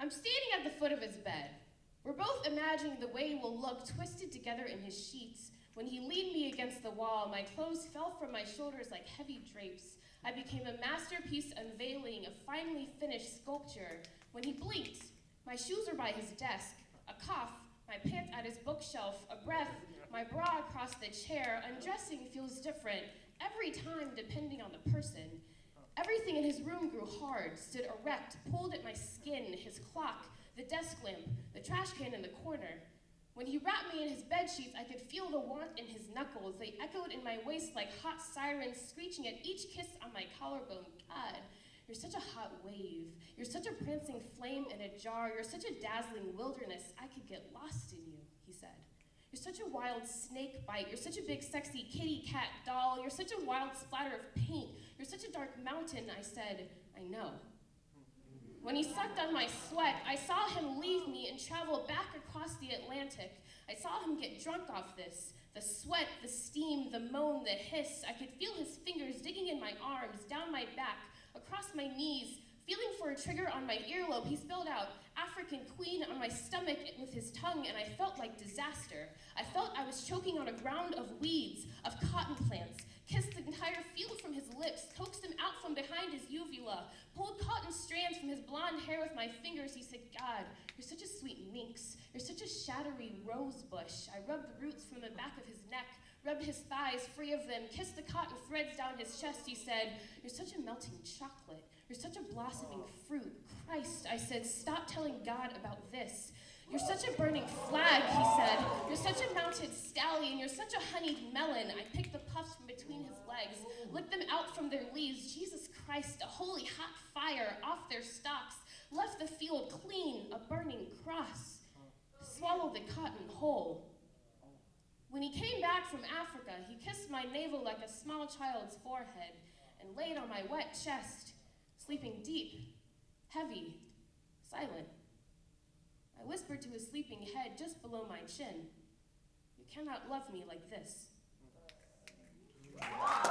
I'm standing at the foot of his bed. We're both imagining the way we'll look twisted together in his sheets. When he leaned me against the wall, my clothes fell from my shoulders like heavy drapes. I became a masterpiece unveiling a finely finished sculpture. When he blinked, my shoes were by his desk, a cough, my pants at his bookshelf, a breath, my bra across the chair. Undressing feels different every time depending on the person. Everything in his room grew hard, stood erect, pulled at my skin, his clock, the desk lamp, the trash can in the corner. When he wrapped me in his bed sheets, I could feel the warmth in his knuckles. They echoed in my waist like hot sirens, screeching at each kiss on my collarbone. God, you're such a hot wave. You're such a prancing flame in a jar. You're such a dazzling wilderness. I could get lost in you, he said. You're such a wild snake bite. You're such a big, sexy kitty cat doll. You're such a wild splatter of paint. You're such a dark mountain, I said. I know. When he sucked on my sweat, I saw him leave me and travel back across the Atlantic. I saw him get drunk off this. The sweat, the steam, the moan, the hiss. I could feel his fingers digging in my arms, down my back, across my knees. Feeling for a trigger on my earlobe, he spilled out African Queen on my stomach with his tongue, and I felt like disaster. I felt I was choking on a ground of weeds, of cotton plants, kissed the entire field from his lips, coaxed him out from behind his uvula, pulled cotton strands from his blonde hair with my fingers. He said, God, you're such a sweet minx. You're such a shadowy rose bush. I rubbed the roots from the back of his neck, rubbed his thighs free of them, kissed the cotton threads down his chest. He said, you're such a melting chocolate. You're such a blossoming fruit. Christ, I said, stop telling God about this. You're such a burning flag, he said. You're such a mounted stallion. You're such a honeyed melon. I picked the puffs from between his legs, licked them out from their leaves. Jesus Christ, a holy hot fire off their stalks, left the field clean, a burning cross. Swallowed the cotton whole. When he came back from Africa, he kissed my navel like a small child's forehead and laid on my wet chest, sleeping deep, heavy, silent. I whispered to his sleeping head just below my chin, you cannot love me like this.